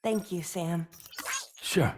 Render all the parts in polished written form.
Thank you, Sam. Sure.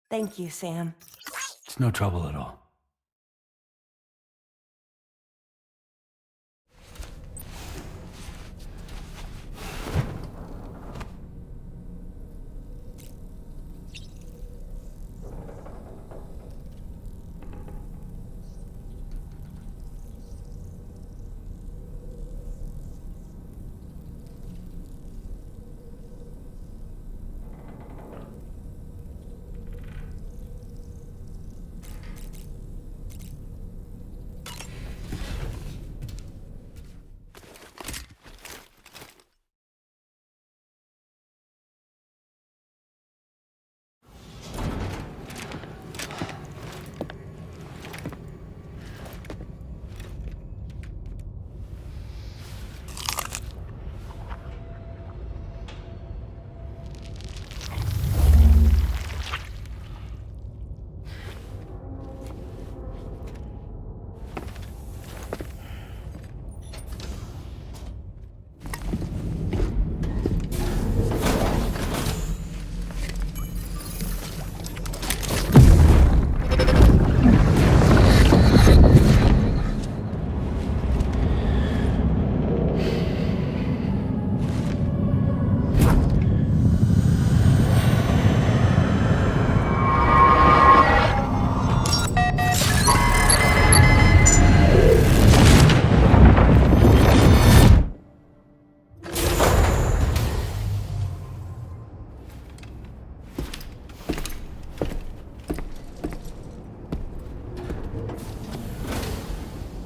Thank you, Sam. It's no trouble at all.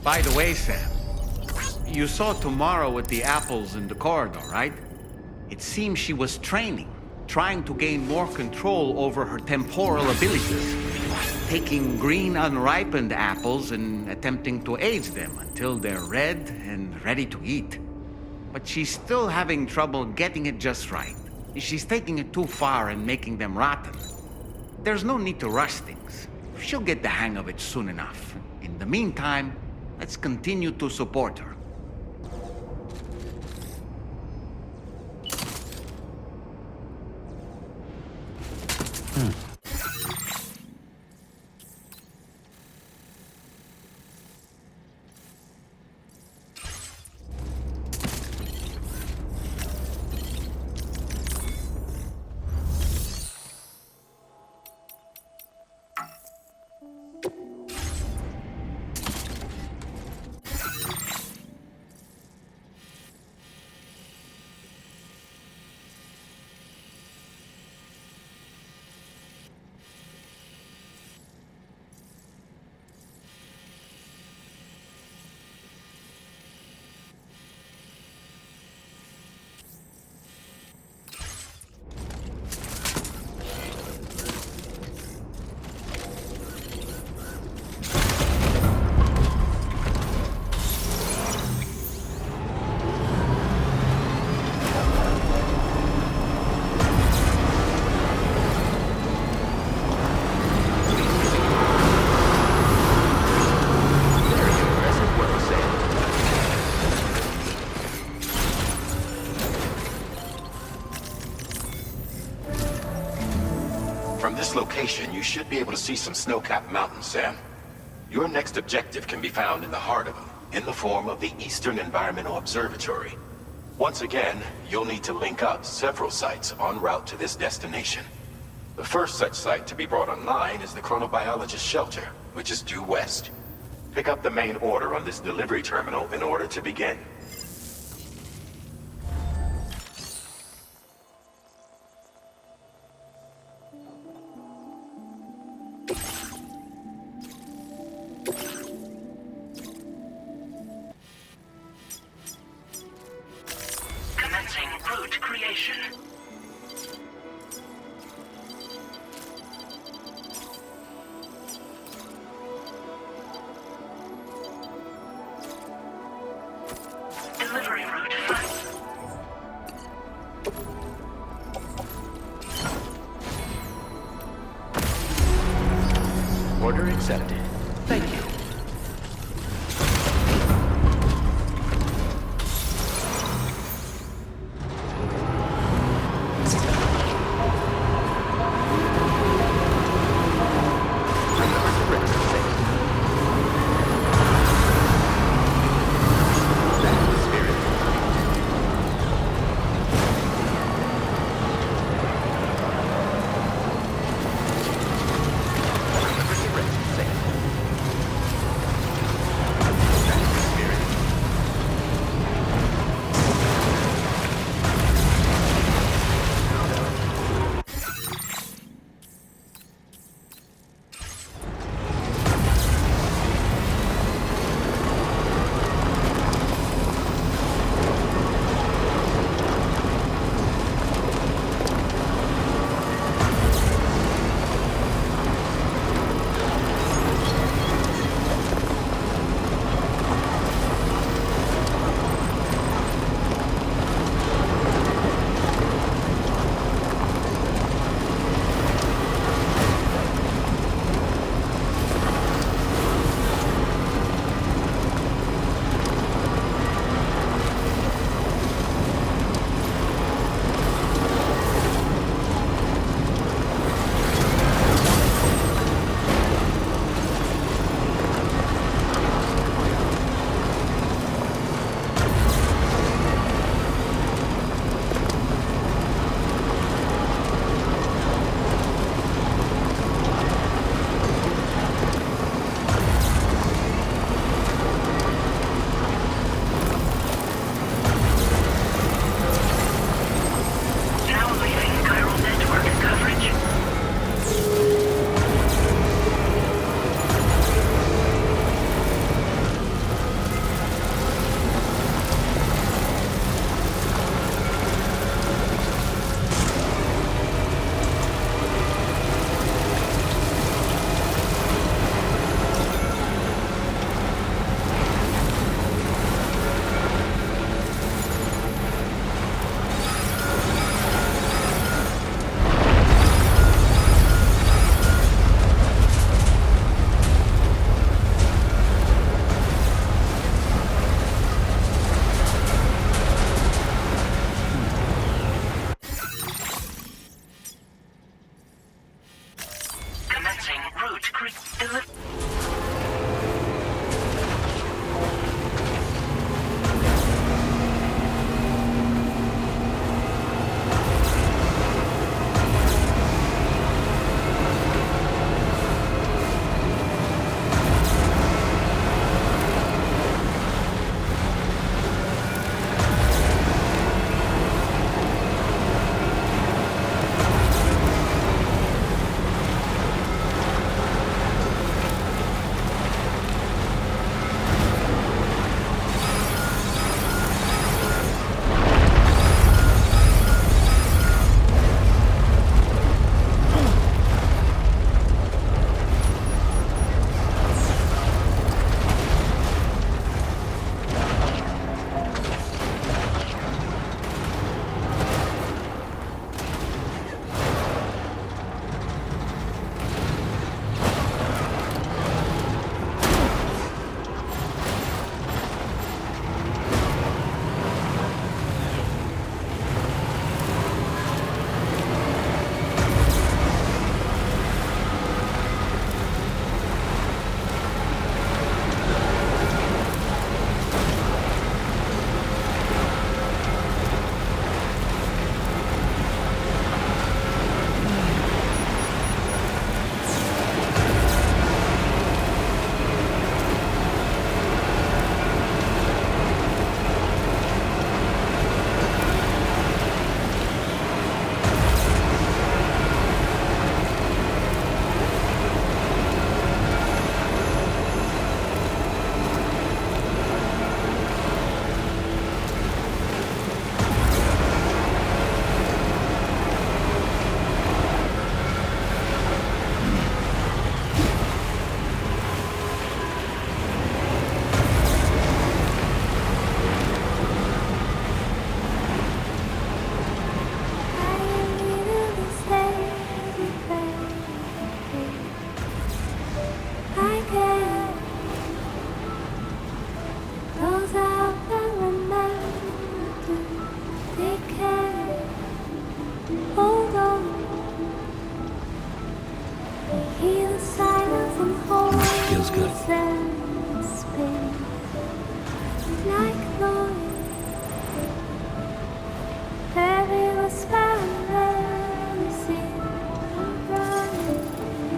By the way, Sam, you saw Tomorrow with the apples in the corridor, right? It seems she was training, trying to gain more control over her temporal abilities, taking green unripened apples and attempting to age them until they're red and ready to eat. But she's still having trouble getting it just right. She's taking it too far and making them rotten. There's no need to rush things. She'll get the hang of it soon enough. In the meantime, let's continue to support her. From this location, you should be able to see some snow-capped mountains, Sam. Your next objective can be found in the heart of them, in the form of the Eastern Environmental Observatory. Once again, you'll need to link up several sites en route to this destination. The first such site to be brought online is the chronobiologist shelter, which is due west. Pick up the main order on this delivery terminal in order to begin. Commencing route creation. Delivery route first. Order accepted. Thank you.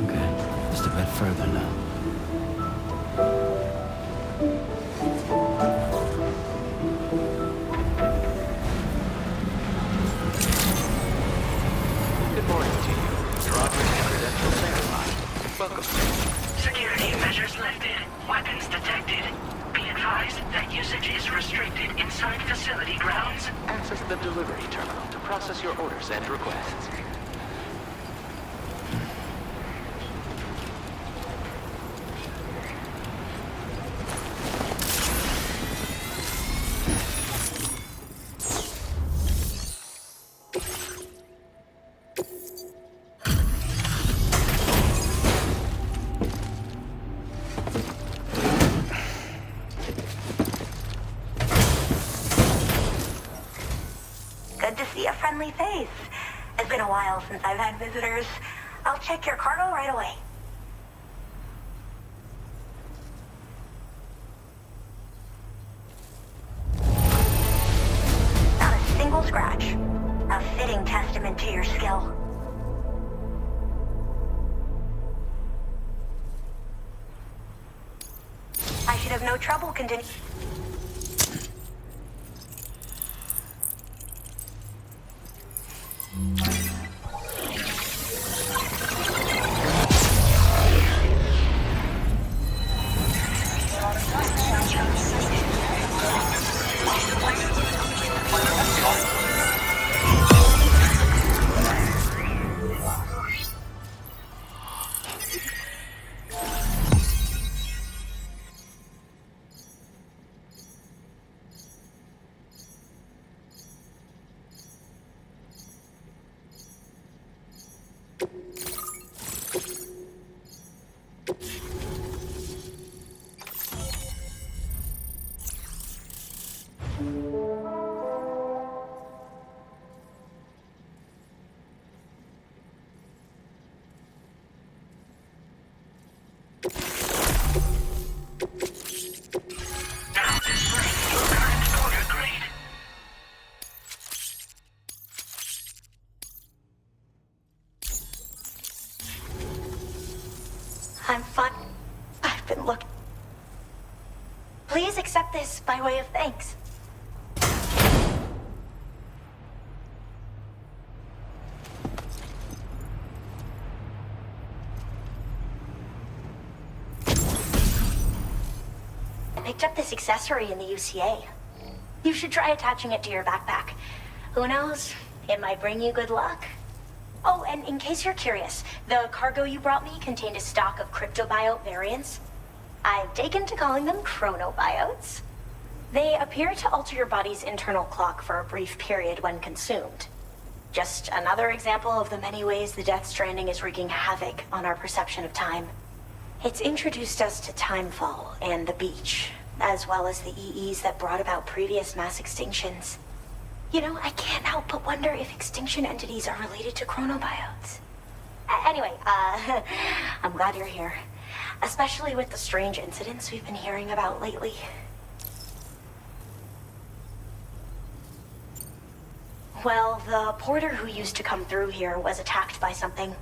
Okay, just a bit further now. Good morning to you. Drawbridge credentials verified. Welcome. Security measures lifted. Weapons detected. Be advised that usage is restricted inside facility grounds. Access the delivery terminal to process your orders and requests. Good to see a friendly face. It's been a while since I've had visitors. I'll check your cargo right away. Not a single scratch. A fitting testament to your skill. I should have no trouble continuing. Now displaying your current order grade. I'm fine. I've been looking. Please accept this by way of thanks. I picked up this accessory in the UCA. You should try attaching it to your backpack. Who knows? It might bring you good luck. Oh, and in case you're curious, the cargo you brought me contained a stock of cryptobiote variants. I've taken to calling them chronobiotes. They appear to alter your body's internal clock for a brief period when consumed. Just another example of the many ways the Death Stranding is wreaking havoc on our perception of time. It's introduced us to timefall and the beach, as well as the EEs that brought about previous mass extinctions. You know, I can't help but wonder if extinction entities are related to chronobiotes. Anyway, I'm glad you're here. Especially with the strange incidents we've been hearing about lately. Well, the porter who used to come through here was attacked by something.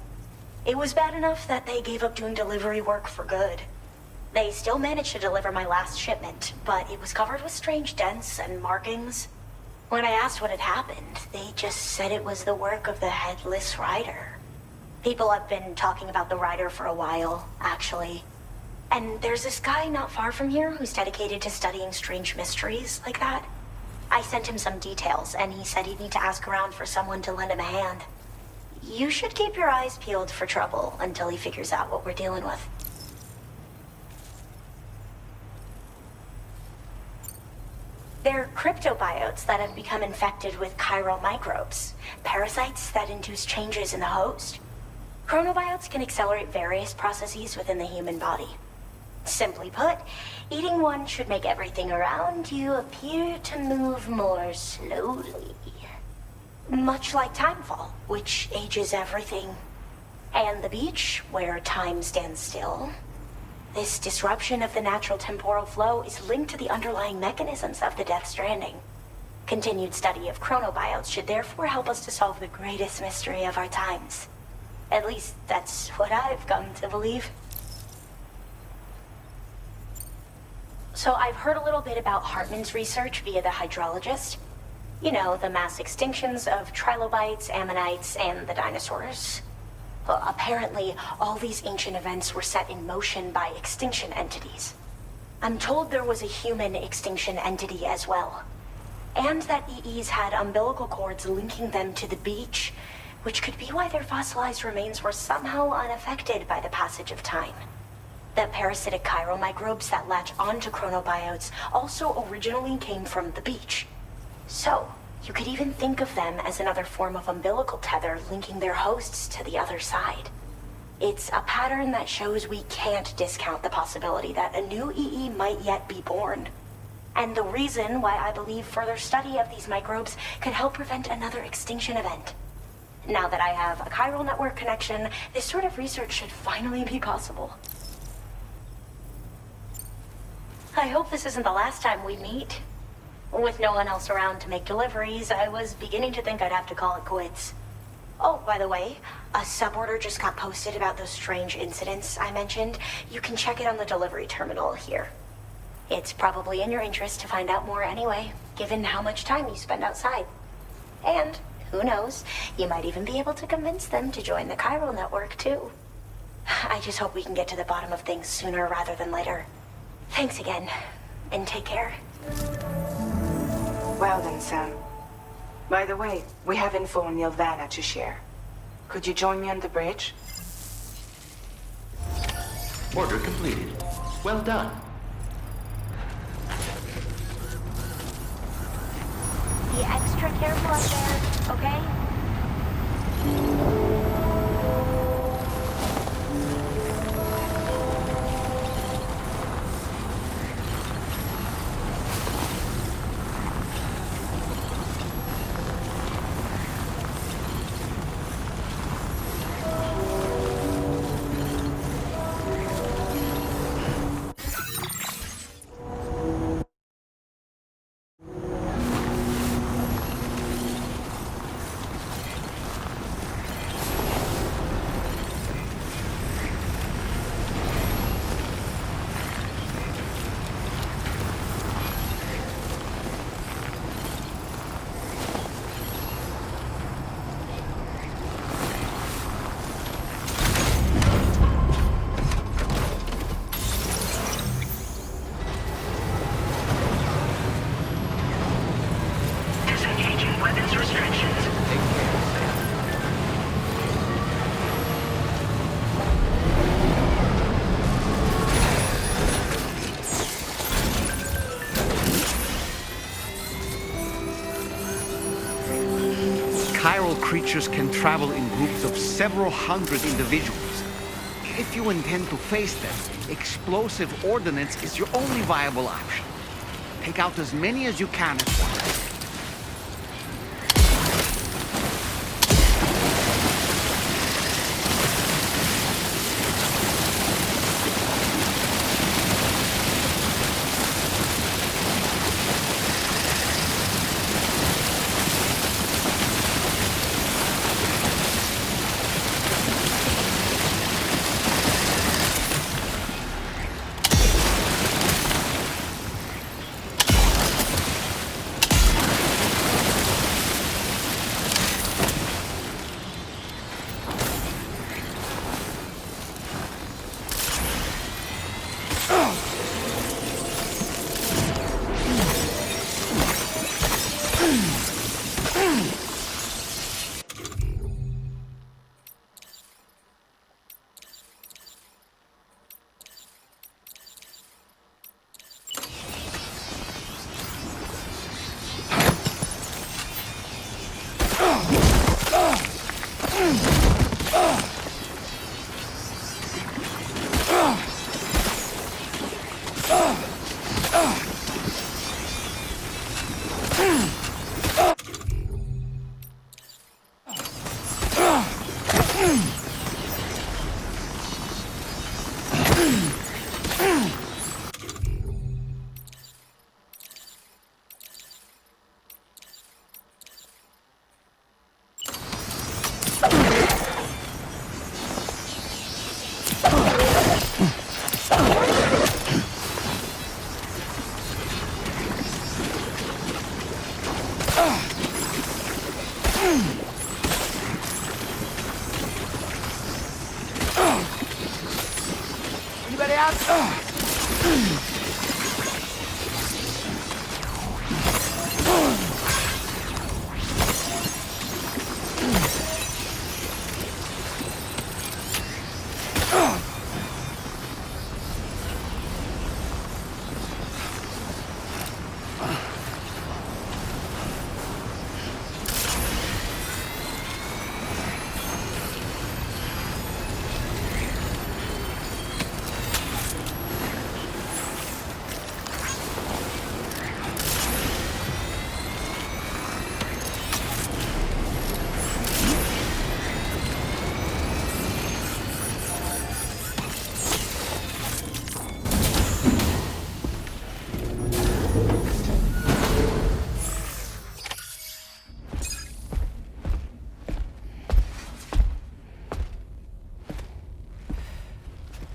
It was bad enough that they gave up doing delivery work for good. They still managed to deliver my last shipment, but it was covered with strange dents and markings. When I asked what had happened, they just said it was the work of the Headless Rider. People have been talking about the Rider for a while, actually. And there's this guy not far from here who's dedicated to studying strange mysteries like that. I sent him some details, and he said he'd need to ask around for someone to lend him a hand. You should keep your eyes peeled for trouble until he figures out what we're dealing with. They're cryptobiotes that have become infected with chiral microbes, parasites that induce changes in the host. Chronobiotes can accelerate various processes within the human body. Simply put, eating one should make everything around you appear to move more slowly. Much like timefall, which ages everything. And the beach, where time stands still, This disruption of the natural temporal flow is linked to the underlying mechanisms of the Death Stranding. Continued study of chronobiotes should therefore help us to solve the greatest mystery of our times. At least, that's what I've come to believe. So I've heard a little bit about Hartman's research via the hydrologist. You know, the mass extinctions of trilobites, ammonites, and the dinosaurs. Well, apparently, all these ancient events were set in motion by extinction entities. I'm told there was a human extinction entity as well. And that EEs had umbilical cords linking them to the beach, which could be why their fossilized remains were somehow unaffected by the passage of time. The parasitic chiral microbes that latch onto chronobiotes also originally came from the beach. So, you could even think of them as another form of umbilical tether linking their hosts to the other side. It's a pattern that shows we can't discount the possibility that a new EE might yet be born. And the reason why I believe further study of these microbes could help prevent another extinction event. Now that I have a chiral network connection, this sort of research should finally be possible. I hope this isn't the last time we meet. With no one else around to make deliveries, I was beginning to think I'd have to call it quits. Oh, by the way, a suborder just got posted about those strange incidents I mentioned. You can check it on the delivery terminal here. It's probably in your interest to find out more anyway, given how much time you spend outside. And, who knows, you might even be able to convince them to join the chiral network, too. I just hope we can get to the bottom of things sooner rather than later. Thanks again, and take care. Well then, Sam. By the way, we have info on Nilvana to share. Could you join me on the bridge? Order completed. Well done. Be extra careful up there, okay? Disengaging weapons restrictions. Take care, Sam. Chiral creatures can travel in groups of several hundred individuals. If you intend to face them, explosive ordnance is your only viable option. Take out as many as you can at once. Anybody out?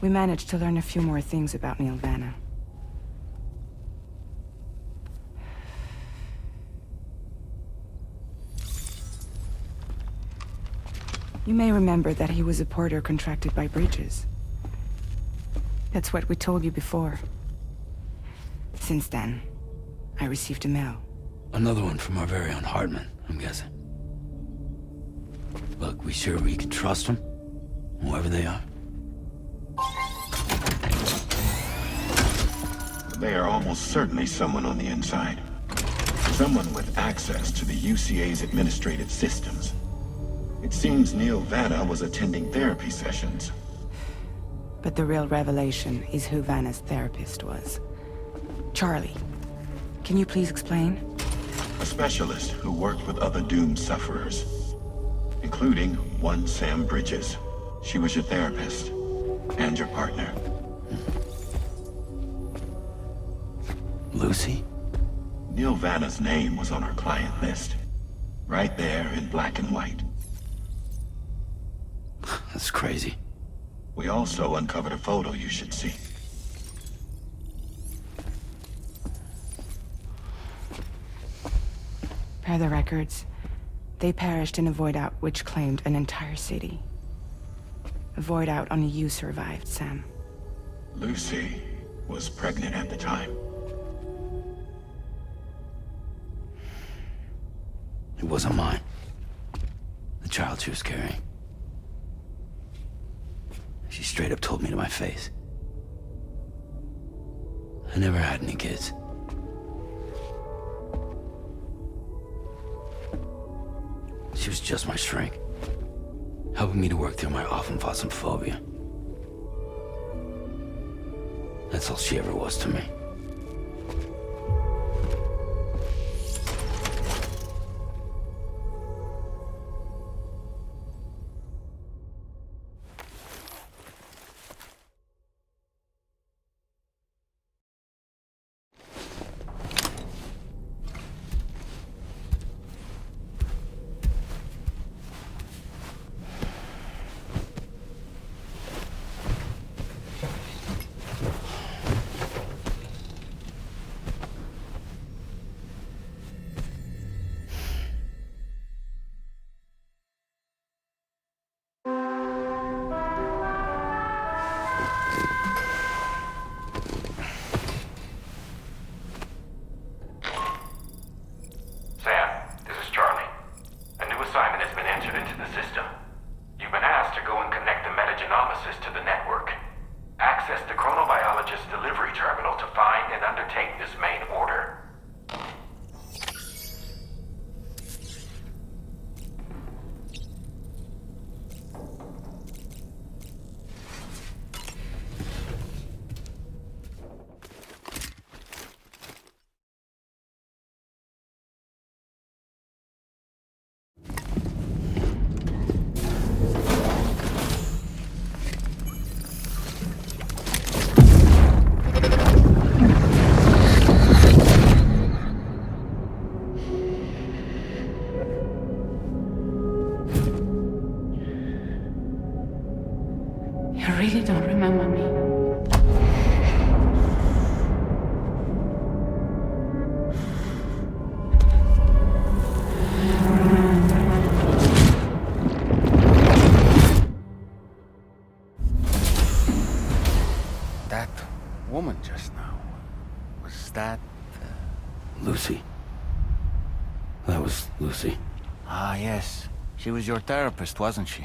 We managed to learn a few more things about Neil Vanna. You may remember that he was a porter contracted by Bridges. That's what we told you before. Since then, I received a mail. Another one from our very own Hartman, I'm guessing. Look, we sure we can trust them? Whoever they are? They are almost certainly someone on the inside. Someone with access to the UCA's administrative systems. It seems Neil Vanna was attending therapy sessions. But the real revelation is who Vanna's therapist was. Charlie, can you please explain? A specialist who worked with other doomed sufferers, including one Sam Bridges. She was your therapist and your partner. Lucy? Neil Vanna's name was on our client list. Right there in black and white. That's crazy. We also uncovered a photo you should see. Per the records, they perished in a void out which claimed an entire city. A void out only you survived, Sam. Lucy was pregnant at the time. It wasn't mine. The child she was carrying. She straight up told me to my face. I never had any kids. She was just my shrink, helping me to work through my often phobia. That's all she ever was to me. You really don't remember me. just now. Was that... Lucy. That was Lucy. Ah, yes. She was your therapist, wasn't she?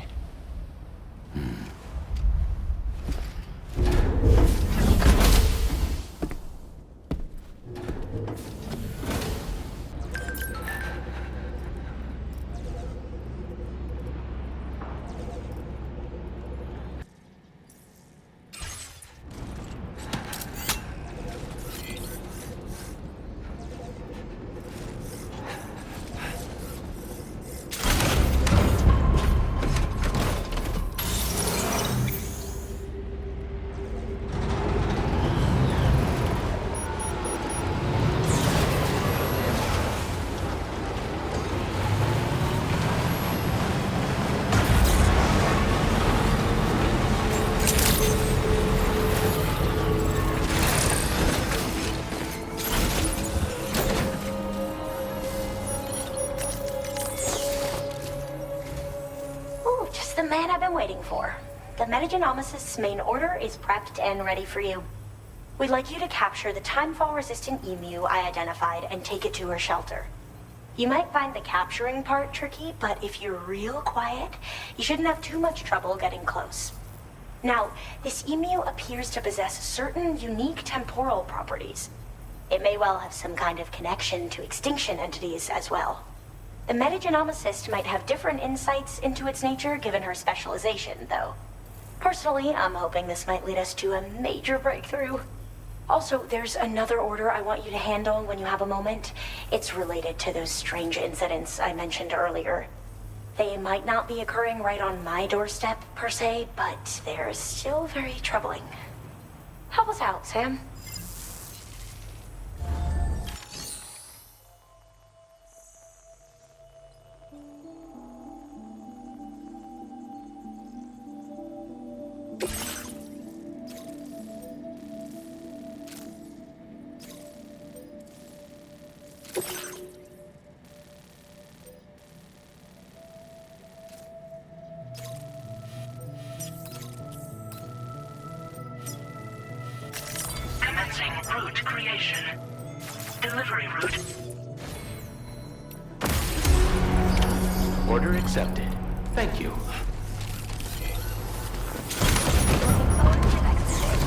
Ooh, just the man I've been waiting for. The Metagenomicist's main order is prepped and ready for you. We'd like you to capture the timefall-resistant emu I identified and take it to her shelter. You might find the capturing part tricky, but if you're real quiet, you shouldn't have too much trouble getting close. Now, this emu appears to possess certain unique temporal properties. It may well have some kind of connection to extinction entities as well. The metagenomicist might have different insights into its nature given her specialization, though. Personally, I'm hoping this might lead us to a major breakthrough. Also, there's another order I want you to handle when you have a moment. It's related to those strange incidents I mentioned earlier. They might not be occurring right on my doorstep, per se, but they're still very troubling. Help us out, Sam. Commencing route creation. Delivery route. Order accepted. Thank you. Looking forward to next day.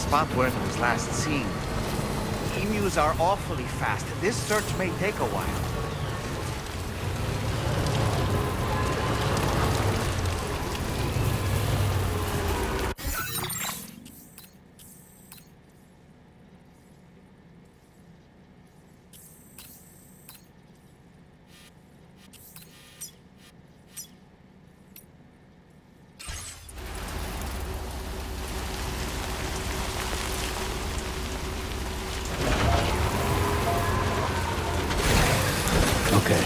spot where it was last seen. Emus are awfully fast. This search may take a while. Okay.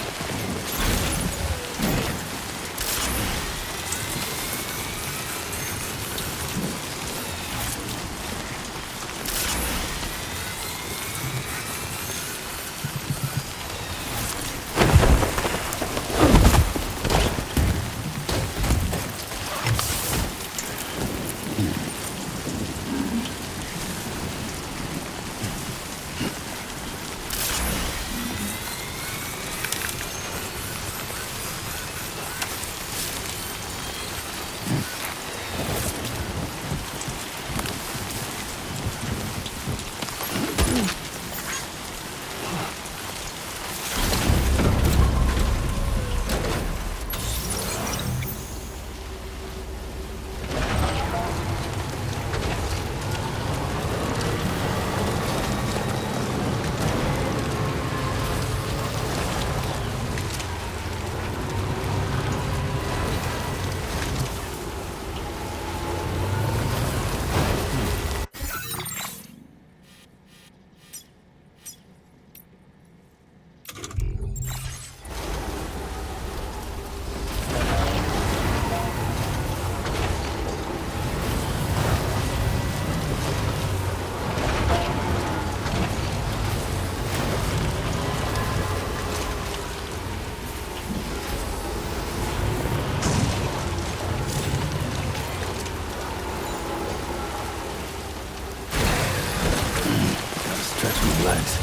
Stretch my legs.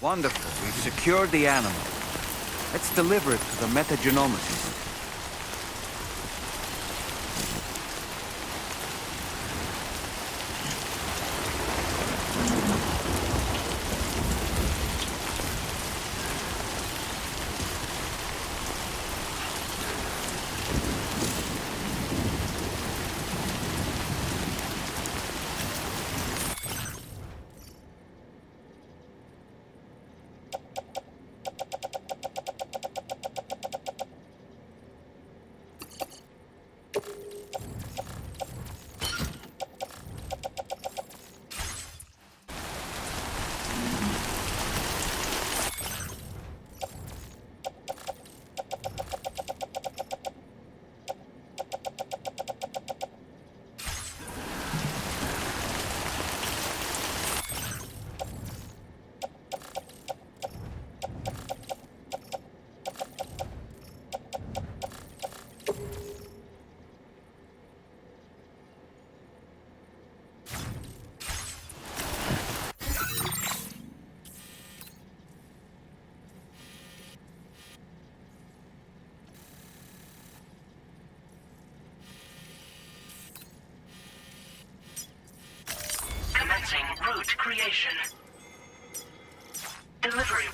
Wonderful. We've secured the animal. Let's deliver it to the metagenomics. creation. Delivery.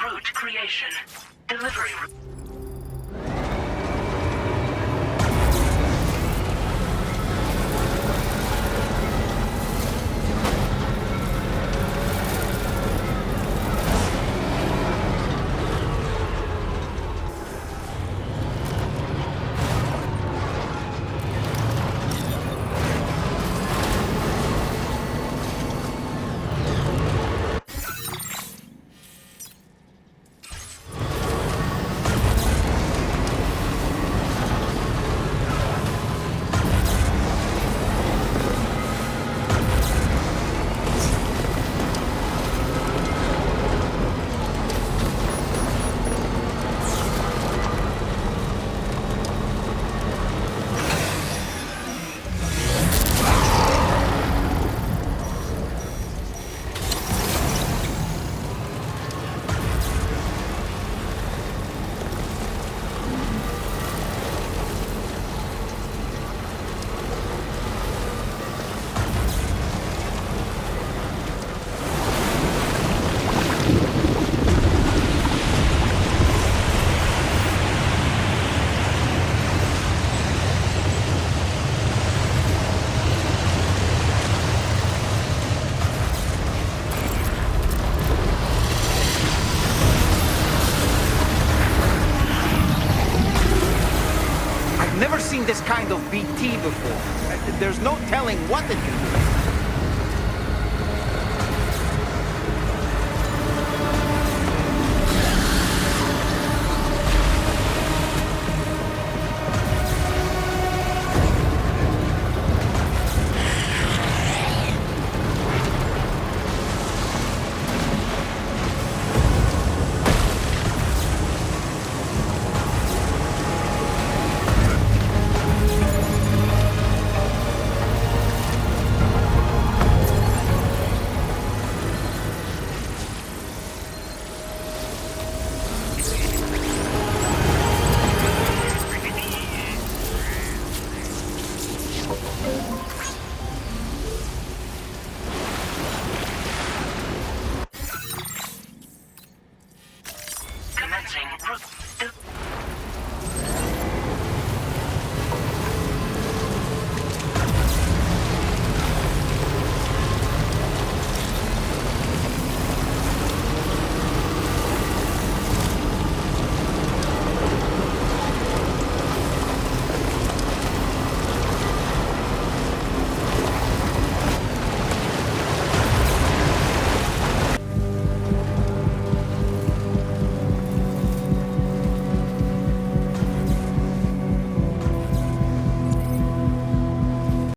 Route creation. Delivery. Never seen this kind of BT before. There's no telling what it can do.